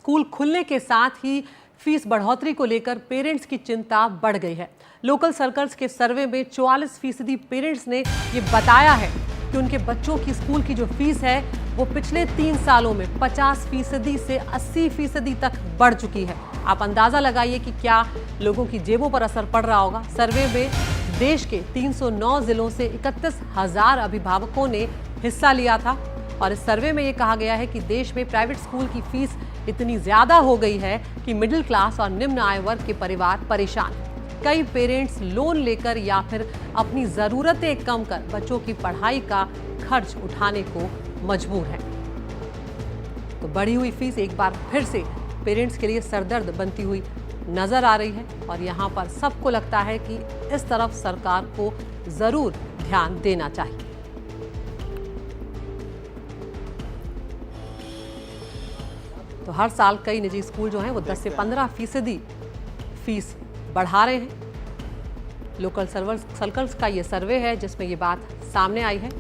School खुलने के साथ ही फीस बढ़ोतरी को लेकर पेरेंट्स की चिंता बढ़ गई है। लोकल सर्कल्स के सर्वे में 44% पेरेंट्स ने ये बताया है कि उनके बच्चों की स्कूल की जो फीस है वो पिछले 3 सालों में 50% से 80% तक बढ़ चुकी है। आप अंदाजा लगाइए कि क्या लोगों की जेबों पर असर पड़ रहा होगा। सर्वे में देश के 309 जिलों से 31,000 अभिभावकों ने हिस्सा लिया था और इस सर्वे में ये कहा गया है कि देश में प्राइवेट स्कूल की फीस इतनी ज्यादा हो गई है कि मिडिल क्लास और निम्न आय वर्ग के परिवार परेशान हैं। कई पेरेंट्स लोन लेकर या फिर अपनी जरूरतें कम कर बच्चों की पढ़ाई का खर्च उठाने को मजबूर हैं। तो बढ़ी हुई फीस एक बार फिर से पेरेंट्स के लिए सरदर्द बनती हुई नजर आ रही है और यहाँ पर सबको लगता है कि इस तरफ सरकार को जरूर ध्यान देना चाहिए। तो हर साल कई निजी स्कूल जो हैं वो 10 से 15% फीस बढ़ा रहे हैं। लोकल सर्कल्स का ये सर्वे है जिसमें ये बात सामने आई है।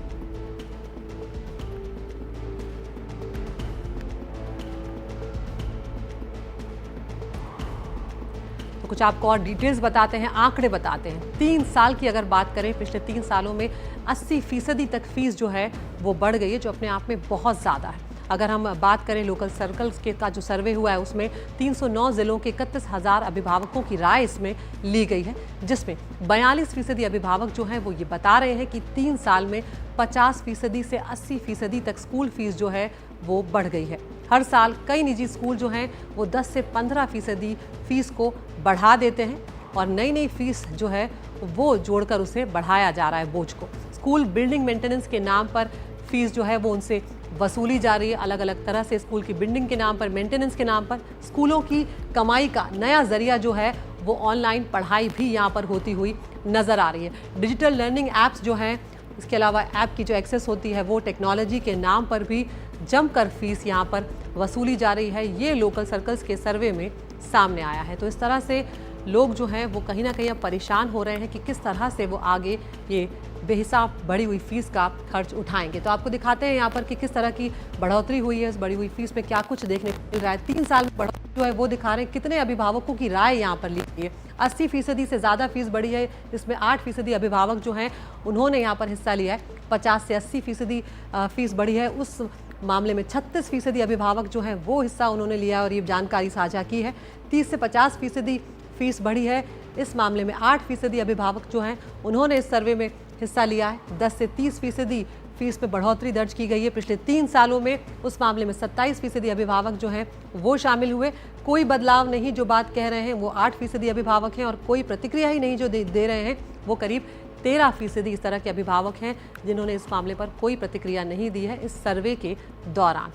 तो कुछ आपको और डिटेल्स बताते हैं, आंकड़े बताते हैं। 3 साल की अगर बात करें, पिछले 3 सालों में 80% तक फीस जो है वो बढ़ गई है, जो अपने आप में बहुत ज़्यादा है। अगर हम बात करें लोकल सर्कल्स के का जो सर्वे हुआ है उसमें 309 जिलों के 31,000 अभिभावकों की राय इसमें ली गई है, जिसमें 42% अभिभावक जो हैं वो ये बता रहे हैं कि 3 साल में 50% से 80% तक स्कूल फीस जो है वो बढ़ गई है। हर साल कई निजी स्कूल जो हैं वो 10 से 15% फीस को बढ़ा देते हैं और नई फीस जो है वो जोड़कर उसे बढ़ाया जा रहा है बोझ को। स्कूल बिल्डिंग मेंटेनेंस के नाम पर फीस जो है वो उनसे वसूली जा रही है, अलग अलग तरह से स्कूल की बिल्डिंग के नाम पर, मेंटेनेंस के नाम पर। स्कूलों की कमाई का नया जरिया जो है वो ऑनलाइन पढ़ाई भी यहाँ पर होती हुई नजर आ रही है। डिजिटल लर्निंग ऐप्स जो हैं, इसके अलावा ऐप की जो एक्सेस होती है वो टेक्नोलॉजी के नाम पर भी जमकर फीस यहाँ पर वसूली जा रही है। ये लोकल सर्कल्स के सर्वे में सामने आया है। तो इस तरह से लोग जो हैं वो कहीं ना कहीं अब परेशान हो रहे हैं कि किस तरह से वो आगे ये बेहिसाब बढ़ी हुई फीस का खर्च उठाएंगे। तो आपको दिखाते हैं यहाँ पर कि किस तरह की बढ़ोतरी हुई है। इस बढ़ी हुई फीस में क्या कुछ देखने को मिल रहा है। 3 साल में बढ़ोतरी जो है वो दिखा रहे हैं कितने अभिभावकों की राय यहाँ पर ली गई है। 80% से ज़्यादा फीस बढ़ी है, इसमें 8% अभिभावक जो हैं उन्होंने यहाँ पर हिस्सा लिया है। 50 से 80% फीस बढ़ी है, उस मामले में 36% अभिभावक जो हैं वो हिस्सा उन्होंने लिया और ये जानकारी साझा की है। 30 से 50% फीस बढ़ी है, इस मामले में 8% अभिभावक जो हैं उन्होंने इस सर्वे में हिस्सा लिया है। 10 से 30% फीस में बढ़ोतरी दर्ज की गई है पिछले 3 सालों में, उस मामले में 27% अभिभावक जो हैं वो शामिल हुए। कोई बदलाव नहीं, जो बात कह रहे हैं वो 8% अभिभावक हैं और कोई प्रतिक्रिया ही नहीं जो दे रहे हैं वो करीब 13% इस तरह के अभिभावक हैं जिन्होंने इस मामले पर कोई प्रतिक्रिया नहीं दी है इस सर्वे के दौरान।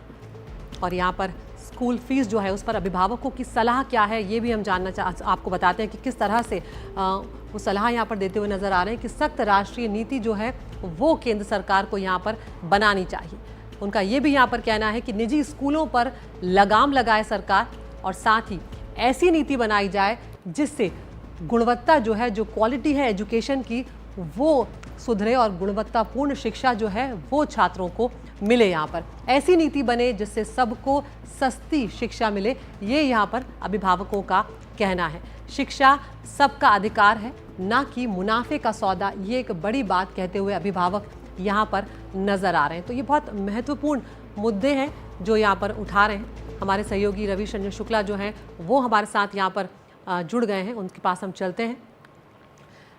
और यहाँ पर स्कूल फीस जो है उस पर अभिभावकों की सलाह क्या है ये भी हम आपको बताते हैं कि किस तरह से वो सलाह यहाँ पर देते हुए नजर आ रहे हैं कि सख्त राष्ट्रीय नीति जो है वो केंद्र सरकार को यहाँ पर बनानी चाहिए। उनका ये भी यहाँ पर कहना है कि निजी स्कूलों पर लगाम लगाए सरकार और साथ ही ऐसी नीति बनाई जाए जिससे गुणवत्ता जो है, जो क्वालिटी है एजुकेशन की, वो सुधरे और गुणवत्तापूर्ण शिक्षा जो है वो छात्रों को मिले। यहाँ पर ऐसी नीति बने जिससे सबको सस्ती शिक्षा मिले, ये यहाँ पर अभिभावकों का कहना है। शिक्षा सबका अधिकार है, ना कि मुनाफे का सौदा, ये एक बड़ी बात कहते हुए अभिभावक यहाँ पर नजर आ रहे हैं। तो ये बहुत महत्वपूर्ण मुद्दे हैं जो यहाँ पर उठा रहे हैं। हमारे सहयोगी रवीश रंजन शुक्ला जो हैं वो हमारे साथ यहाँ पर जुड़ गए हैं, उनके पास हम चलते हैं।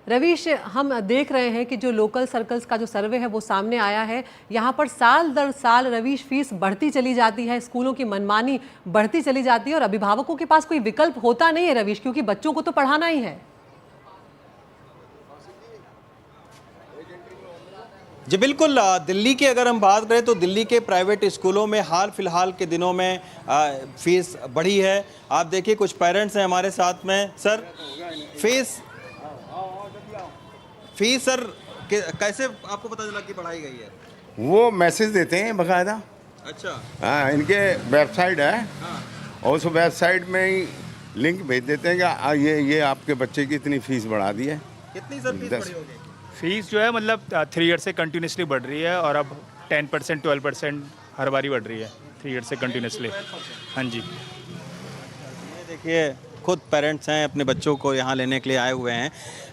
रवीश, हम देख रहे हैं कि जो लोकल सर्कल्स का जो सर्वे है वो सामने आया है। यहाँ पर साल दर साल रवीश फीस बढ़ती चली जाती है, स्कूलों की मनमानी बढ़ती चली जाती है और अभिभावकों के पास कोई विकल्प होता नहीं है रवीश, क्योंकि बच्चों को तो पढ़ाना ही है। जी बिल्कुल, दिल्ली की अगर हम बात करें तो दिल्ली के प्राइवेट स्कूलों में हाल फिलहाल के दिनों में फीस बढ़ी है। आप देखिए कुछ पेरेंट्स हैं हमारे साथ में। सर, फीस सर कैसे आपको पता चला कि बढ़ाई गई है? वो मैसेज देते हैं बकायदा। अच्छा। हाँ, इनके वेबसाइट है। हाँ। और उस वेबसाइट में ही लिंक भेज देते हैं कि ये आपके बच्चे की इतनी फीस बढ़ा दी है। कितनी सर फीस बढ़ी होगी? फीस जो है मतलब 3 ईयर से कंटिन्यूसली बढ़ रही है और अब 10% 12% हर बारी बढ़ रही है 3 ईयर से कंटिन्यूसली। हाँ जी। देखिए खुद पेरेंट्स हैं, अपने बच्चों को यहाँ लेने के लिए आए हुए हैं।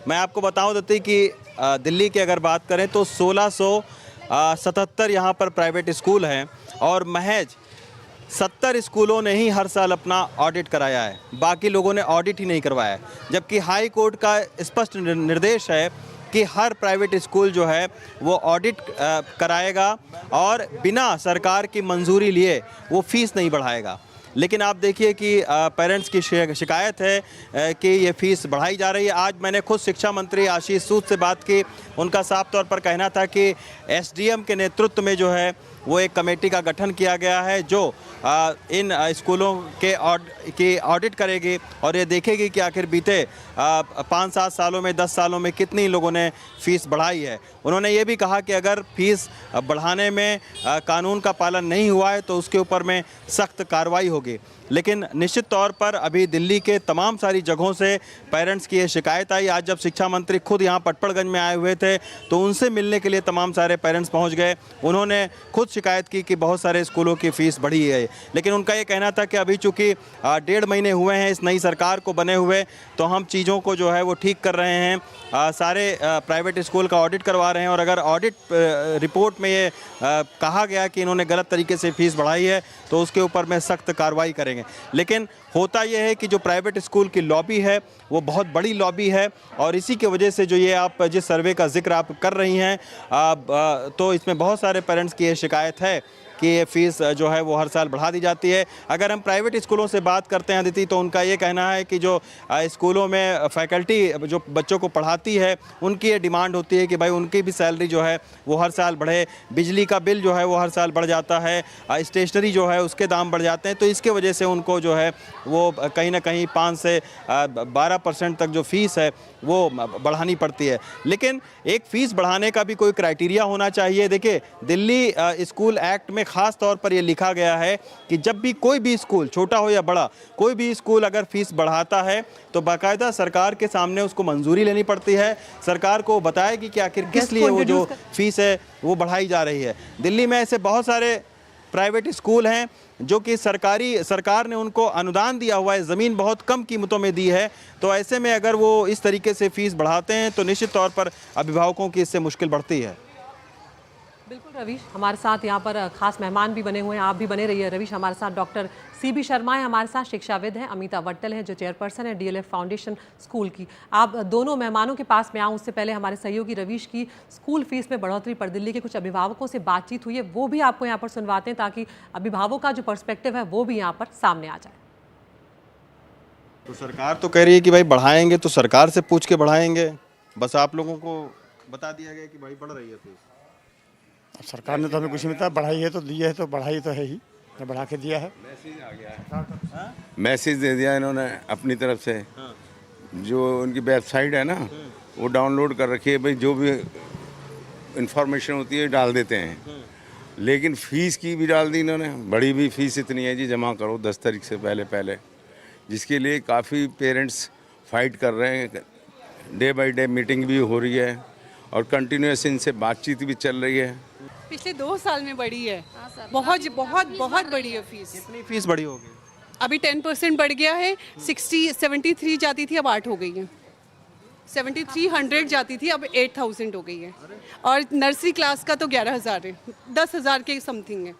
मैं आपको बताऊं देती कि दिल्ली की अगर बात करें तो 1677 यहाँ पर प्राइवेट स्कूल हैं और महज 70 स्कूलों ने ही हर साल अपना ऑडिट कराया है, बाकी लोगों ने ऑडिट ही नहीं करवाया है। जबकि हाई कोर्ट का स्पष्ट निर्देश है कि हर प्राइवेट स्कूल जो है वो ऑडिट कराएगा और बिना सरकार की मंजूरी लिए वो फीस नहीं बढ़ाएगा। लेकिन आप देखिए कि पेरेंट्स की शिकायत है कि ये फ़ीस बढ़ाई जा रही है। आज मैंने खुद शिक्षा मंत्री आशीष सूद से बात की, उनका साफ तौर पर कहना था कि एसडीएम के नेतृत्व में जो है वो एक कमेटी का गठन किया गया है जो इन स्कूलों के ऑडिट करेगी और ये देखेगी कि आखिर बीते 5-7 सालों में 10 सालों में कितनी लोगों ने फ़ीस बढ़ाई है। उन्होंने ये भी कहा कि अगर फ़ीस बढ़ाने में कानून का पालन नहीं हुआ है तो उसके ऊपर में सख्त कार्रवाई होगी। लेकिन निश्चित तौर पर अभी दिल्ली के तमाम सारी जगहों से पेरेंट्स की ये शिकायत आई। आज जब शिक्षा मंत्री खुद यहाँ पटपड़गंज में आए हुए थे तो उनसे मिलने के लिए तमाम सारे पेरेंट्स पहुँच गए। उन्होंने खुद शिकायत की कि बहुत सारे स्कूलों की फ़ीस बढ़ी है, लेकिन उनका ये कहना था कि अभी चूँकि 1.5 महीने हुए हैं इस नई सरकार को बने हुए, तो हम चीज़ों को जो है वो ठीक कर रहे हैं, सारे प्राइवेट स्कूल का ऑडिट करवा रहे हैं और अगर ऑडिट रिपोर्ट में ये कहा गया कि इन्होंने गलत तरीके से फ़ीस बढ़ाई है तो उसके ऊपर में सख्त कार्रवाई करेंगे। लेकिन होता यह है कि जो प्राइवेट स्कूल की लॉबी है वो बहुत बड़ी लॉबी है और इसी की वजह से जो ये आप जिस सर्वे का जिक्र आप कर रही हैं तो इसमें बहुत सारे पेरेंट्स की ये शिकायत है कि ये फ़ीस जो है वो हर साल बढ़ा दी जाती है। अगर हम प्राइवेट स्कूलों से बात करते हैं अदिति, तो उनका ये कहना है कि जो स्कूलों में फैकल्टी जो बच्चों को पढ़ाती है उनकी ये डिमांड होती है कि भाई उनकी भी सैलरी जो है वो हर साल बढ़े, बिजली का बिल जो है वो हर साल बढ़ जाता है, स्टेशनरी जो है उसके दाम बढ़ जाते हैं, तो इसके वजह से उनको जो है वो कहीं ना कहीं 5 से 12% तक जो फ़ीस है वो बढ़ानी पड़ती है। लेकिन एक फ़ीस बढ़ाने का भी कोई क्राइटेरिया होना चाहिए। देखिए दिल्ली स्कूल एक्ट में ख़ास तौर पर ये लिखा गया है कि जब भी कोई भी स्कूल छोटा हो या बड़ा, कोई भी स्कूल अगर फ़ीस बढ़ाता है तो बाकायदा सरकार के सामने उसको मंजूरी लेनी पड़ती है, सरकार को बताएगी कि आखिर किस लिए वो जो फ़ीस है वो बढ़ाई जा रही है। दिल्ली में ऐसे बहुत सारे प्राइवेट स्कूल हैं जो कि सरकार ने उनको अनुदान दिया हुआ है, ज़मीन बहुत कम कीमतों में दी है, तो ऐसे में अगर वो इस तरीके से फ़ीस बढ़ाते हैं तो निश्चित तौर पर अभिभावकों की इससे मुश्किल बढ़ती है। बिल्कुल रवीश, हमारे साथ यहाँ पर खास मेहमान भी बने हुए हैं, आप भी बने रहिए। रवीश, हमारे साथ डॉक्टर CB शर्मा है, हमारे साथ शिक्षाविद हैं, अमिता वट्टल है जो चेयरपर्सन है DLF फाउंडेशन स्कूल की। आप दोनों मेहमानों के पास में आऊँ उससे पहले हमारे सहयोगी रवीश की स्कूल फीस में बढ़ोतरी पर दिल्ली के कुछ अभिभावकों से बातचीत हुई है, वो भी आपको यहाँ पर सुनवाते हैं ताकि अभिभावकों का जो पर्सपेक्टिव है वो भी यहाँ पर सामने आ जाए। तो सरकार तो कह रही है कि भाई बढ़ाएंगे तो सरकार से पूछ के बढ़ाएंगे, बस आप लोगों को बता दिया गया कि भाई बढ़ रही है फीस। अब सरकार ने तो हमें कुछ नहीं बताया, बढ़ाई है तो दी है, तो बढ़ाई तो है ही, तो बढ़ा के दिया है। मैसेज आ गया है, मैसेज दे दिया इन्होंने अपनी तरफ से। जो उनकी वेबसाइट है ना वो डाउनलोड कर रखी है, भाई जो भी इंफॉर्मेशन होती है डाल देते हैं। लेकिन फ़ीस की भी डाल दी इन्होंने, बड़ी भी फ़ीस इतनी है जी, जमा करो 10 तारीख से पहले, जिसके लिए काफ़ी पेरेंट्स फाइट कर रहे हैं। डे बाय डे मीटिंग भी हो रही है और कंटिन्यूस इनसे बातचीत भी चल रही है। पिछले 2 साल में बढ़ी है, बहुत बड़ी है फीस। कितनी फीस बढ़ी होगी? अभी 10% बढ़ गया है। 73 जाती थी, अब 8 हो गई है। 7300 जाती थी, अब 8000 हो गई है। और नर्सरी क्लास का तो 11000 है, 10000 के समथिंग है।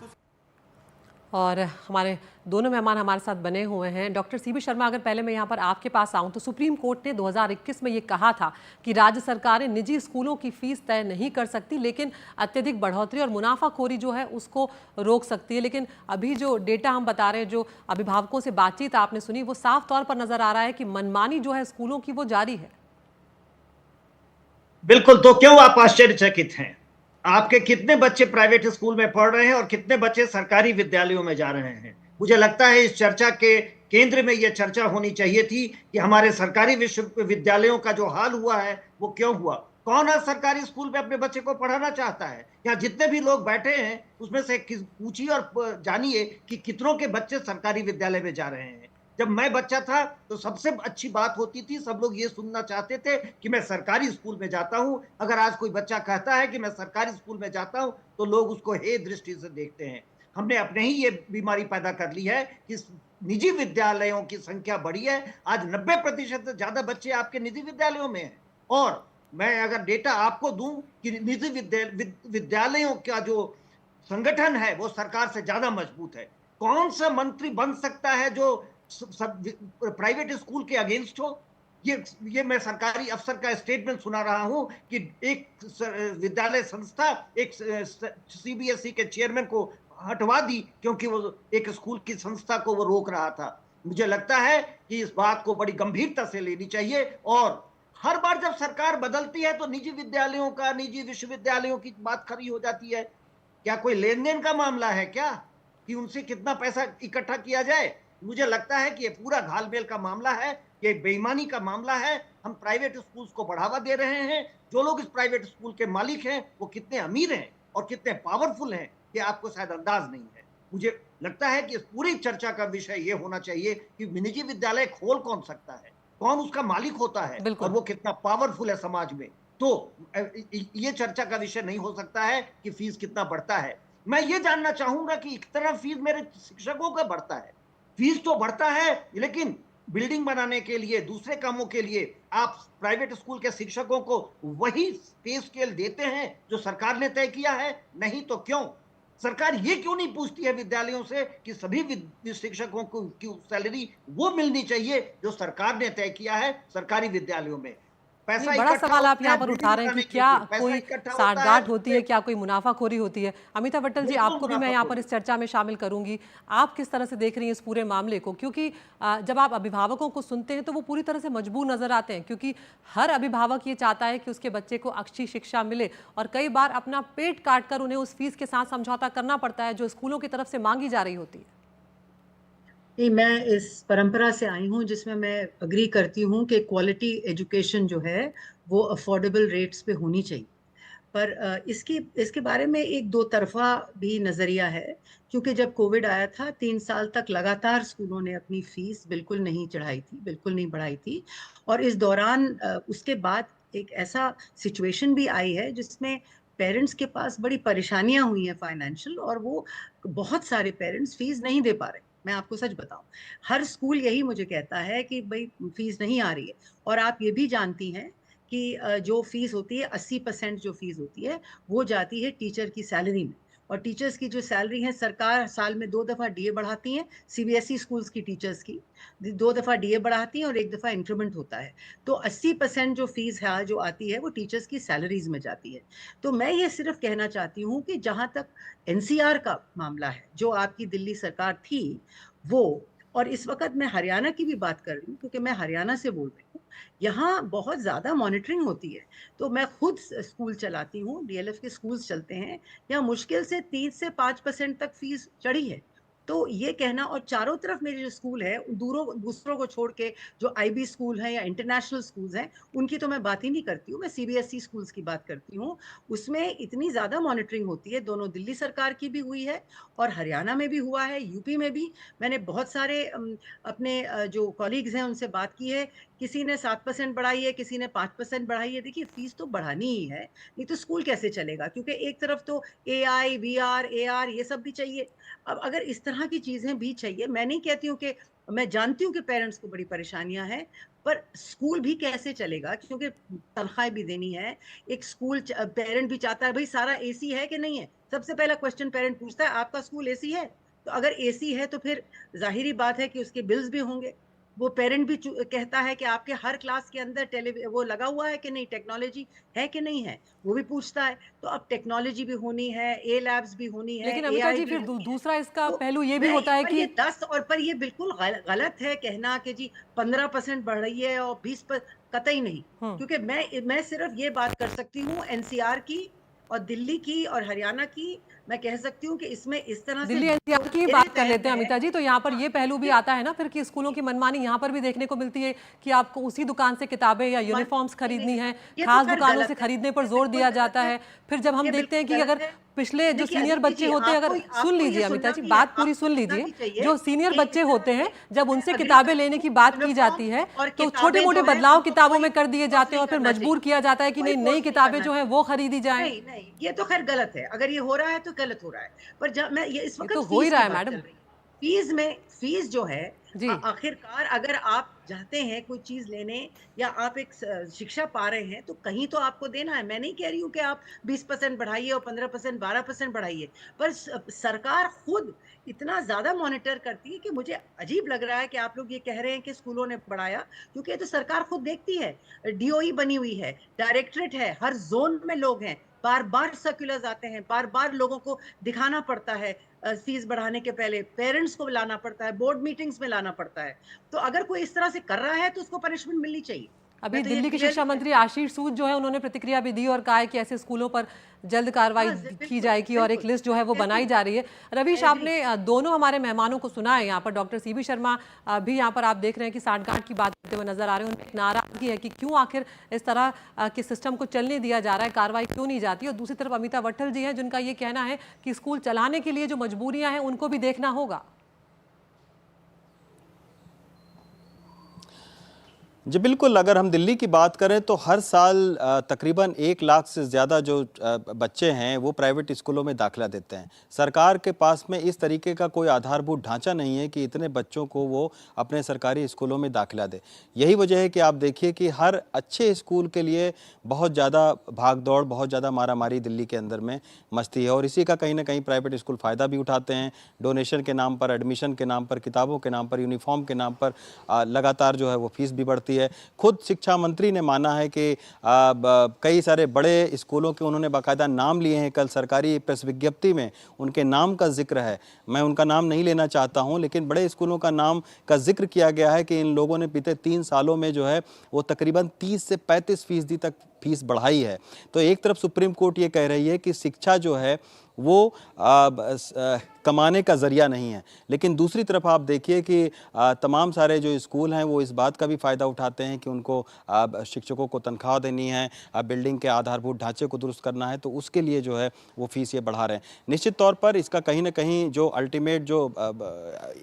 और हमारे दोनों मेहमान हमारे साथ बने हुए हैं। डॉक्टर CB शर्मा, अगर पहले मैं यहाँ पर आपके पास आऊँ तो सुप्रीम कोर्ट ने 2021 में ये कहा था कि राज्य सरकारें निजी स्कूलों की फीस तय नहीं कर सकती, लेकिन अत्यधिक बढ़ोतरी और मुनाफाखोरी जो है उसको रोक सकती है। लेकिन अभी जो डेटा हम बता रहे हैं, जो अभिभावकों से बातचीत आपने सुनी, वो साफ तौर पर नजर आ रहा है कि मनमानी जो है स्कूलों की वो जारी है। बिल्कुल, तो क्यों आप आश्चर्यचकित हैं? आपके कितने बच्चे प्राइवेट स्कूल में पढ़ रहे हैं और कितने बच्चे सरकारी विद्यालयों में जा रहे हैं? मुझे लगता है इस चर्चा के केंद्र में यह चर्चा होनी चाहिए थी कि हमारे सरकारी विश्वविद्यालयों का जो हाल हुआ है वो क्यों हुआ। कौन है सरकारी स्कूल में अपने बच्चे को पढ़ाना चाहता है? यहाँ जितने भी लोग बैठे हैं उसमें से पूछिए और जानिए कि कितनों के बच्चे सरकारी विद्यालय में जा रहे हैं। जब मैं बच्चा था तो सबसे अच्छी बात होती थी, सब लोग ये सुनना चाहते थे कि मैं सरकारी स्कूल में जाता हूं। अगर आज कोई बच्चा कहता है कि मैं सरकारी स्कूल में जाता हूं तो लोग उसको हे दृष्टि से देखते हैं। हमने अपने ही ये बीमारी पैदा कर ली है कि निजी विद्यालयों की संख्या बढ़ी है। आज 90% से ज्यादा बच्चे आपके निजी विद्यालयों में हैं। और मैं अगर डेटा आपको दूं कि निजी विद्यालयों का जो संगठन है वो सरकार से ज्यादा मजबूत है। कौन सा मंत्री बन सकता है जो प्राइवेट स्कूल के अगेंस्ट हो? ये मैं सरकारी अफसर का स्टेटमेंट सुना रहा हूं कि एक विद्यालय संस्था एक सीबीएसई के चेयरमैन को हटवा दी क्योंकि वो एक स्कूल की संस्था को वो रोक रहा था। मुझे लगता है कि इस बात को बड़ी गंभीरता से लेनी चाहिए। और हर बार जब सरकार बदलती है तो निजी विद्यालयों का, निजी विश्वविद्यालयों की बात खड़ी हो जाती है। क्या कोई लेन देन का मामला है क्या कि उनसे कितना पैसा इकट्ठा किया जाए? मुझे लगता है कि ये पूरा घालमेल का मामला है, ये बेईमानी का मामला है। हम प्राइवेट स्कूल्स को बढ़ावा दे रहे हैं। जो लोग इस प्राइवेट स्कूल के मालिक हैं वो कितने अमीर हैं और कितने पावरफुल हैं ये आपको शायद अंदाज नहीं है। मुझे लगता है कि इस पूरी चर्चा का विषय ये होना चाहिए कि निजी विद्यालय खोल कौन सकता है, कौन उसका मालिक होता है और वो कितना पावरफुल है समाज में। तो ये चर्चा का विषय नहीं हो सकता है कि फीस कितना बढ़ता है। मैं ये जानना चाहूंगा कि एक तरफ फीस मेरे शिक्षकों का बढ़ता है, फीस तो बढ़ता है, लेकिन बिल्डिंग बनाने के लिए, दूसरे कामों के लिए आप प्राइवेट स्कूल के शिक्षकों को वही पे स्केल देते हैं जो सरकार ने तय किया है? नहीं तो क्यों? सरकार ये क्यों नहीं पूछती है विद्यालयों से कि सभी शिक्षकों को की सैलरी वो मिलनी चाहिए जो सरकार ने तय किया है सरकारी विद्यालयों में? पैसा बड़ा सवाल आप यहाँ पर बिल्डिंग उठा रहे हैं कि बनाने के क्या लिए, पैसा कोई इकट्ठा होता साठगांठ होती है, क्या कोई मुनाफाखोरी होती है? अमिता बट्टल जी, बिल्कुल आपको भी मैं यहाँ पर इस चर्चा में शामिल करूंगी। आप किस तरह से देख रही हैं इस पूरे मामले को? क्योंकि जब आप अभिभावकों को सुनते हैं तो वो पूरी तरह से मजबूर नजर आते हैं, क्योंकि हर अभिभावक ये चाहता है कि उसके बच्चे को अच्छी शिक्षा मिले और कई बार अपना पेट काट कर उन्हें उस फीस के साथ समझौता करना पड़ता है जो स्कूलों की तरफ से मांगी जा रही होती है। नहीं, मैं इस परंपरा से आई हूँ जिसमें मैं अग्री करती हूँ कि क्वालिटी एजुकेशन जो है वो अफोर्डेबल रेट्स पे होनी चाहिए। पर इसके बारे में एक दो तरफा भी नज़रिया है, क्योंकि जब कोविड आया था 3 साल तक लगातार स्कूलों ने अपनी फीस बिल्कुल नहीं चढ़ाई थी, बिल्कुल नहीं बढ़ाई थी। और इस दौरान उसके बाद एक ऐसा सिचुएशन भी आई है जिसमें पेरेंट्स के पास बड़ी परेशानियां हुई हैं फाइनेंशियल, और वो बहुत सारे पेरेंट्स फीस नहीं दे पा रहे। मैं आपको सच बताऊं, हर स्कूल यही मुझे कहता है कि भाई फीस नहीं आ रही है। और आप ये भी जानती हैं कि जो फीस होती है 80% जो फीस होती है वो जाती है टीचर की सैलरी में। और टीचर्स की जो सैलरी है, सरकार साल में 2 दफ़ा डीए बढ़ाती है, सीबीएसई स्कूल्स की टीचर्स की 2 दफ़ा डीए बढ़ाती है और 1 दफ़ा इंक्रीमेंट होता है। तो 80% जो फीस है जो आती है वो टीचर्स की सैलरीज में जाती है। तो मैं ये सिर्फ कहना चाहती हूँ कि जहाँ तक एनसीआर का मामला है, जो आपकी दिल्ली सरकार थी वो, और इस वक्त मैं हरियाणा की भी बात कर रही हूँ क्योंकि मैं हरियाणा से बोल रही हूँ, यहाँ बहुत ज़्यादा मॉनिटरिंग होती है। तो मैं खुद स्कूल चलाती हूँ, डीएलएफ के स्कूल्स चलते हैं, यहाँ मुश्किल से 3 से 5% तक फीस चढ़ी है। तो ये कहना, और चारों तरफ मेरे जो स्कूल है दूसरों को छोड़ के जो आईबी स्कूल हैं या इंटरनेशनल स्कूल्स हैं उनकी तो मैं बात ही नहीं करती हूँ, मैं सीबीएसई स्कूल्स की बात करती हूँ। उसमें इतनी ज़्यादा मॉनिटरिंग होती है, दोनों दिल्ली सरकार की भी हुई है और हरियाणा में भी हुआ है, यूपी में भी। मैंने बहुत सारे अपने जो कॉलीग्स हैं उनसे बात की है, किसी ने 7% बढ़ाई है, किसी ने 5% बढ़ाई है। देखिए, फीस तो बढ़ानी ही है, नहीं तो स्कूल कैसे चलेगा? क्योंकि एक तरफ तो एआई, वीआर, एआर ये सब भी चाहिए। अब अगर इस तरह की चीज़ें भी चाहिए, मैं नहीं कहती हूँ कि, मैं जानती हूँ कि पेरेंट्स को बड़ी परेशानियां हैं, पर स्कूल भी कैसे चलेगा? क्योंकि तनख्वाहें भी देनी है। एक स्कूल पेरेंट भी चाहता है भाई सारा एसी है कि नहीं है। सबसे पहला क्वेश्चन पेरेंट पूछता है, आपका स्कूल एसी है? तो अगर एसी है तो फिर जाहिरी बात है कि उसके बिल्स भी होंगे। वो पेरेंट भी कहता है कि आपके हर क्लास के अंदर वो लगा हुआ है कि नहीं, टेक्नोलॉजी है कि नहीं है, वो भी पूछता है। तो अब टेक्नोलॉजी भी होनी है, ए लैब्स भी होनी है, लेकिन अमिता जी, फिर दूसरा इसका पहलू ये भी होता है कि 10 और पर ये बिल्कुल गलत है कहना कि जी 15% बढ़ रही है और 20%, कतई नहीं। क्योंकि मैं सिर्फ ये बात कर सकती हूँ एनसीआर की और दिल्ली की और हरियाणा की। मैं कह सकती हूँ कि इसमें इस तरह से दिल्ली एनसीआर की बात कर लेते हैं अमिता जी। तो यहाँ पर ये पहलू भी आता है ना फिर कि स्कूलों की मनमानी यहाँ पर भी देखने को मिलती है कि आपको उसी दुकान से किताबें या यूनिफॉर्म्स खरीदनी है, खास दुकानों से खरीदने पर जोर दिया जाता है। फिर जब हम देखते हैं कि अगर पिछले जो सीनियर बच्चे होते हैं, अगर सुन लीजिए अमिता जी, बात पूरी सुन लीजिए, जो सीनियर बच्चे होते हैं जब उनसे किताबें लेने की बात की जाती है तो छोटे मोटे बदलाव किताबों में कर दिए जाते हैं और फिर मजबूर किया जाता है कि नहीं, नई किताबें जो है वो खरीदी जाए। नहीं, ये तो खैर गलत है। अगर ये हो रहा है तो गलत हो रहा है। पर जब मैं ये इस वक्त तो हो ही रहा है मैडम, फीस जो है जी। आखिरकार अगर आप चाहते हैं कोई चीज लेने या आप एक शिक्षा पा रहे हैं तो कहीं तो आपको देना है। मैं नहीं कह रही हूँ कि आप 20% बढ़ाइए और 15% 12% बढ़ाइए, पर सरकार खुद इतना ज्यादा मॉनिटर करती है कि मुझे अजीब लग रहा है कि आप लोग ये कह रहे हैं कि स्कूलों ने बढ़ाया, क्योंकि ये तो सरकार खुद देखती है। डीओई बनी हुई है, डायरेक्टरेट है, हर जोन में लोग हैं, बार बार सर्कुलर्स आते हैं, बार बार लोगों को दिखाना पड़ता है, फीस बढ़ाने के पहले पेरेंट्स को लाना पड़ता है, बोर्ड मीटिंग्स में लाना पड़ता है। तो अगर कोई इस तरह से कर रहा है तो उसको पनिशमेंट मिलनी चाहिए। अभी मैं तो ये दिल्ली के clearly शिक्षा मंत्री कहती हूँ। आशीष सूद जो है उन्होंने प्रतिक्रिया भी दी और कहा है कि ऐसे स्कूलों पर जल्द कार्रवाई हाँ, की बिल्कुल, जाएगी और एक बिल्कुल। लिस्ट जो है वो बनाई जा रही है। रवीश, आपने दोनों हमारे मेहमानों को सुना है। यहाँ पर डॉक्टर सीबी शर्मा भी यहाँ पर आप देख रहे हैं कि सांठगांठ की बात करते हुए नजर आ रहे हैं। उनमें नाराजगी है कि क्यों आखिर इस तरह के सिस्टम को चलने दिया जा रहा है, कार्रवाई क्यों नहीं जाती। और दूसरी तरफ अमिता वट्टल जी हैं जिनका ये कहना है कि स्कूल चलाने के लिए जो मजबूरियां हैं उनको भी देखना होगा। जी बिल्कुल, अगर हम दिल्ली की बात करें तो हर साल तकरीबन 1 लाख से ज़्यादा जो बच्चे हैं वो प्राइवेट स्कूलों में दाखिला देते हैं। सरकार के पास में इस तरीके का कोई आधारभूत ढांचा नहीं है कि इतने बच्चों को वो अपने सरकारी स्कूलों में दाखिला दे। यही वजह है कि आप देखिए कि हर अच्छे स्कूल के लिए बहुत ज़्यादा भाग-दौड़, बहुत ज़्यादा मारामारी दिल्ली के अंदर में मचती है और इसी का कहीं न कहीं प्राइवेट स्कूल फ़ायदा भी उठाते हैं। डोनेशन के नाम पर, एडमिशन के नाम पर, किताबों के नाम पर, यूनिफ़ॉर्म के नाम पर लगातार जो है वो फ़ीस भी बढ़ती है। खुद शिक्षा मंत्री ने माना है कि कई सारे बड़े स्कूलों के उन्होंने बाकायदा नाम लिए हैं। कल सरकारी प्रेस विज्ञप्ति में उनके नाम का जिक्र है। मैं उनका नाम नहीं लेना चाहता हूं, लेकिन बड़े स्कूलों का नाम का जिक्र किया गया है कि इन लोगों ने बीते 3 सालों में जो है वो तकरीबन 30 से 35% तक फीस बढ़ाई है। तो एक तरफ सुप्रीम कोर्ट ये कह रही है कि शिक्षा जो है वो कमाने का जरिया नहीं है, लेकिन दूसरी तरफ आप देखिए कि तमाम सारे जो स्कूल हैं वो इस बात का भी फ़ायदा उठाते हैं कि उनको शिक्षकों को तनख्वाह देनी है, बिल्डिंग के आधारभूत ढांचे को दुरुस्त करना है, तो उसके लिए जो है वो फीस ये बढ़ा रहे हैं। निश्चित तौर पर इसका कहीं ना कहीं जो अल्टीमेट जो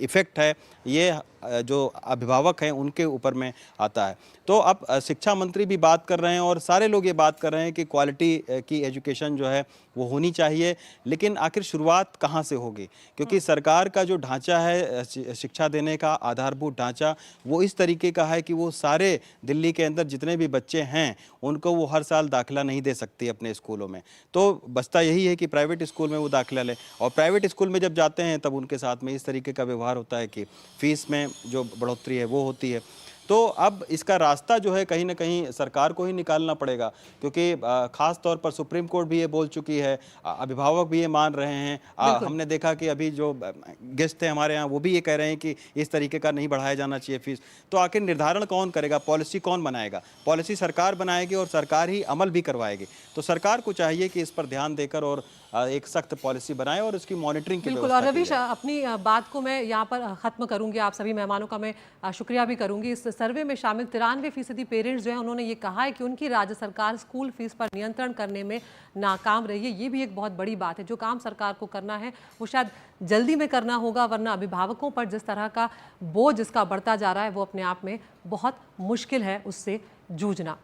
इफ़ेक्ट है ये जो अभिभावक हैं उनके ऊपर में आता है। तो अब शिक्षा मंत्री भी बात कर रहे हैं और सारे लोग ये बात कर रहे हैं कि क्वालिटी की एजुकेशन जो है वो होनी चाहिए, लेकिन आखिर शुरुआत कहाँ से होगी? क्योंकि सरकार का जो ढांचा है शिक्षा देने का आधारभूत ढांचा वो इस तरीके का है कि वो सारे दिल्ली के अंदर जितने भी बच्चे हैं उनको वो हर साल दाखिला नहीं दे सकती अपने स्कूलों में। तो बसता यही है कि प्राइवेट स्कूल में वो दाखिला लें और प्राइवेट स्कूल में जब जाते हैं तब उनके साथ में इस तरीके का व्यवहार होता है कि फीस में जो बढ़ोतरी है वो होती है। तो अब इसका रास्ता जो है कहीं ना कहीं सरकार को ही निकालना पड़ेगा, क्योंकि ख़ास तौर पर सुप्रीम कोर्ट भी ये बोल चुकी है, अभिभावक भी ये मान रहे हैं। हमने देखा कि अभी जो गेस्ट थे हमारे यहाँ वो भी ये कह रहे हैं कि इस तरीके का नहीं बढ़ाया जाना चाहिए फीस। तो आखिर निर्धारण कौन करेगा, पॉलिसी कौन बनाएगा? पॉलिसी सरकार बनाएगी और सरकार ही अमल भी करवाएगी। तो सरकार को चाहिए कि इस पर ध्यान देकर और एक सख्त पॉलिसी बनाए और उसकी मॉनिटरिंग की बिल्कुल। और रवीश, अपनी बात को मैं यहाँ पर ख़त्म करूँगी। आप सभी मेहमानों का मैं शुक्रिया भी करूँगी। इस सर्वे में शामिल 93% पेरेंट्स जो हैं उन्होंने ये कहा है कि उनकी राज्य सरकार स्कूल फीस पर नियंत्रण करने में नाकाम रही है। ये भी एक बहुत बड़ी बात है। जो काम सरकार को करना है वो शायद जल्दी में करना होगा, वरना अभिभावकों पर जिस तरह का बोझ जिसका बढ़ता जा रहा है वो अपने आप में बहुत मुश्किल है उससे जूझना।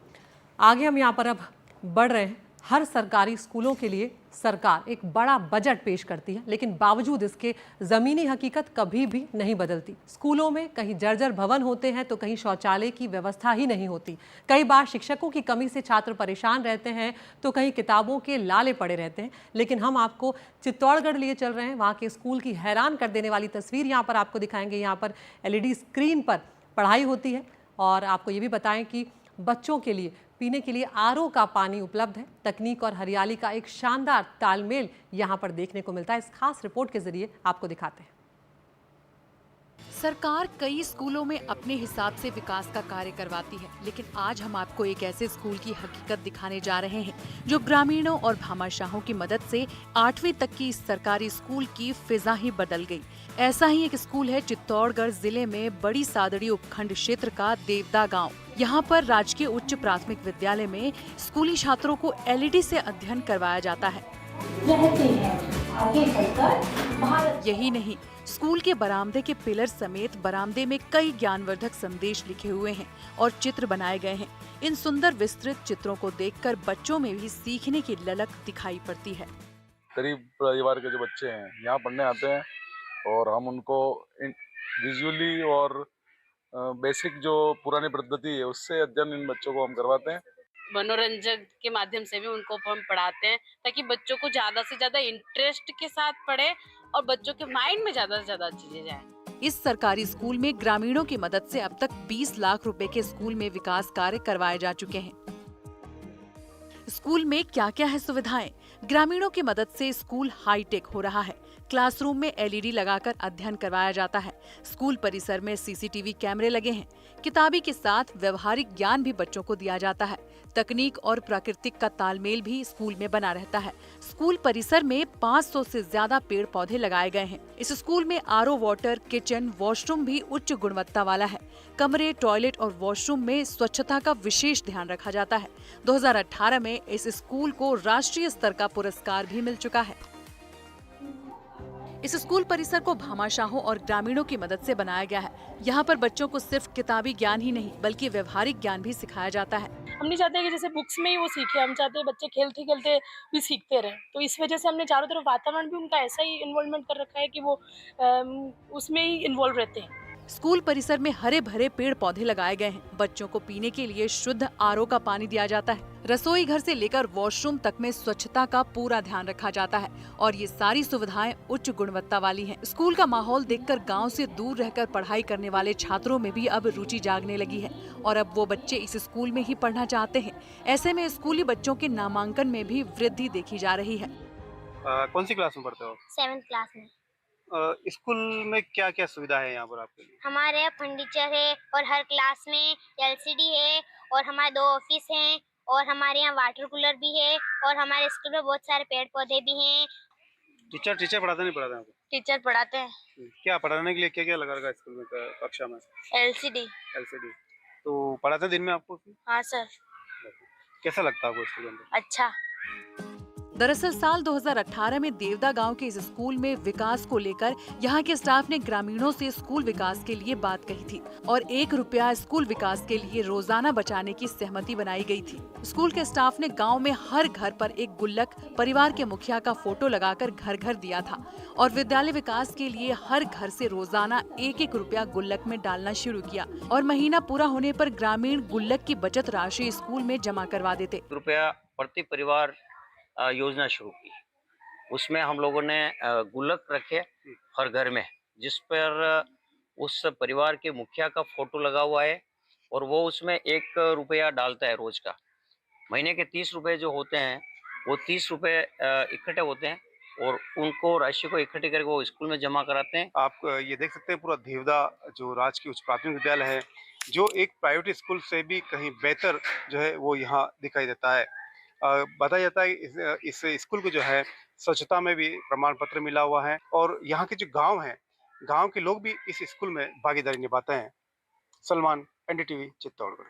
आगे हम यहाँ पर अब बढ़ रहे हैं। हर सरकारी स्कूलों के लिए सरकार एक बड़ा बजट पेश करती है, लेकिन बावजूद इसके ज़मीनी हकीकत कभी भी नहीं बदलती। स्कूलों में कहीं जर्जर भवन होते हैं तो कहीं शौचालय की व्यवस्था ही नहीं होती। कई बार शिक्षकों की कमी से छात्र परेशान रहते हैं तो कहीं किताबों के लाले पड़े रहते हैं। लेकिन हम आपको चित्तौड़गढ़ लिए चल रहे हैं। वहाँ के स्कूल की हैरान कर देने वाली तस्वीर यहाँ पर आपको दिखाएंगे। यहाँ पर LED स्क्रीन पर पढ़ाई होती है और आपको ये भी बताएं कि बच्चों के लिए पीने के लिए RO का पानी उपलब्ध है। तकनीक और हरियाली का एक शानदार तालमेल यहाँ पर देखने को मिलता है। इस खास रिपोर्ट के जरिए आपको दिखाते हैं। सरकार कई स्कूलों में अपने हिसाब से विकास का कार्य करवाती है, लेकिन आज हम आपको एक ऐसे स्कूल की हकीकत दिखाने जा रहे हैं जो ग्रामीणों और भामाशाहों की मदद से 8वीं तक की इस सरकारी स्कूल की फिजा ही बदल गई। ऐसा ही एक स्कूल है चित्तौड़गढ़ जिले में बड़ी सादड़ी उपखंड क्षेत्र का देवदा गांव। यहाँ पर राजकीय उच्च प्राथमिक विद्यालय में स्कूली छात्रों को LED से अध्ययन करवाया जाता है। यही नहीं, स्कूल के बरामदे के पिलर समेत बरामदे में कई ज्ञानवर्धक संदेश लिखे हुए हैं और चित्र बनाए गए हैं। इन सुंदर विस्तृत चित्रों को देखकर बच्चों में भी सीखने की ललक दिखाई पड़ती है। गरीब परिवार के जो बच्चे हैं यहाँ पढ़ने आते हैं और हम उनको विजुअली और बेसिक जो पुरानी पद्धति है उससे अध्ययन इन बच्चों को हम करवाते हैं। मनोरंजन के माध्यम से भी उनको हम पढ़ाते हैं ताकि बच्चों को ज्यादा से ज्यादा इंटरेस्ट के साथ पढ़े और बच्चों के माइंड में ज्यादा से ज्यादा चीजें जाए। इस सरकारी स्कूल में ग्रामीणों की मदद से अब तक 20 लाख रुपए के स्कूल में विकास कार्य करवाए जा चुके हैं। स्कूल में क्या क्या है सुविधाएं? ग्रामीणों की मदद से स्कूल हाईटेक हो रहा है। क्लासरूम में एलईडी लगाकर अध्ययन करवाया जाता है। स्कूल परिसर में सीसीटीवी कैमरे लगे हैं। किताबी के साथ व्यवहारिक ज्ञान भी बच्चों को दिया जाता है। तकनीक और प्राकृतिक का तालमेल भी स्कूल में बना रहता है। स्कूल परिसर में 500 से ज्यादा पेड़ पौधे लगाए गए हैं। इस स्कूल में आरओ वाटर, किचन, वॉशरूम भी उच्च गुणवत्ता वाला है। कमरे, टॉयलेट और वॉशरूम में स्वच्छता का विशेष ध्यान रखा जाता है। 2018 में इस स्कूल को राष्ट्रीय स्तर का पुरस्कार भी मिल चुका है। इस स्कूल परिसर को भामाशाहों और ग्रामीणों की मदद से बनाया गया है। यहाँ पर बच्चों को सिर्फ किताबी ज्ञान ही नहीं बल्कि व्यवहारिक ज्ञान भी सिखाया जाता है। हम नहीं चाहते कि जैसे बुक्स में ही वो सीखे, हम चाहते हैं बच्चे खेलते खेलते भी सीखते रहे। तो इस वजह से हमने चारों तरफ वातावरण भी उनका ऐसा ही इन्वॉल्वमेंट कर रखा है कि वो उसमें ही इन्वॉल्व रहते हैं। स्कूल परिसर में हरे भरे पेड़ पौधे लगाए गए हैं। बच्चों को पीने के लिए शुद्ध आरओ का पानी दिया जाता है। रसोई घर से लेकर वॉशरूम तक में स्वच्छता का पूरा ध्यान रखा जाता है और ये सारी सुविधाएं उच्च गुणवत्ता वाली हैं। स्कूल का माहौल देखकर गांव से दूर रहकर पढ़ाई करने वाले छात्रों में भी अब रुचि जागने लगी है और अब वो बच्चे इस स्कूल में ही पढ़ना चाहते हैं। ऐसे में स्कूली बच्चों के नामांकन में भी वृद्धि देखी जा रही है। कौन सी क्लास में पढ़ते हो? 7th क्लास में। स्कूल में क्या क्या सुविधा है यहाँ पर आपके लिए? हमारे यहाँ फर्नीचर है और हर क्लास में एलसीडी है और हमारे 2 ऑफिस हैं और हमारे यहाँ वाटर कूलर भी है और हमारे स्कूल में बहुत सारे पेड़ पौधे भी हैं। टीचर पढ़ाते नहीं पढ़ाते आपको? टीचर पढ़ाते हैं। क्या पढ़ाने के लिए क्या क्या लगा रखा है स्कूल में कक्षा में? एलसीडी। तो पढ़ाते हैं दिन में आपको? हाँ सर। कैसा लगता है आपको स्कूल में? अच्छा। दरअसल साल 2018 में देवदा गांव के इस स्कूल में विकास को लेकर यहाँ के स्टाफ ने ग्रामीणों से स्कूल विकास के लिए बात कही थी और 1 रुपया स्कूल विकास के लिए रोजाना बचाने की सहमति बनाई गई थी। स्कूल के स्टाफ ने गांव में हर घर पर एक गुल्लक परिवार के मुखिया का फोटो लगाकर घर घर दिया था और विद्यालय विकास के लिए हर घर से रोजाना 1-1 रुपया गुल्लक में डालना शुरू किया और महीना पूरा होने पर ग्रामीण गुल्लक की बचत राशि स्कूल में जमा करवा देते। रुपया प्रति परिवार योजना शुरू की। उसमें हम लोगों ने गुल्लक रखे हर घर में, जिस पर उस परिवार के मुखिया का फोटो लगा हुआ है और वो उसमें 1 रुपया डालता है रोज का। महीने के 30 रुपए जो होते हैं वो 30 रुपए इकट्ठे होते हैं और उनको राशि को इकट्ठी करके वो स्कूल में जमा कराते हैं। आप ये देख सकते हैं पूरा देवदा जो राजकीय उच्च प्राथमिक विद्यालय है, जो एक प्राइवेट स्कूल से भी कहीं बेहतर जो है वो यहाँ दिखाई देता है। बताया जाता है इस स्कूल को जो है स्वच्छता में भी प्रमाण पत्र मिला हुआ है और यहाँ के जो गांव हैं, गांव के लोग भी इस स्कूल में भागीदारी निभाते हैं। सलमान, एनडीटीवी, चित्तौड़गढ़।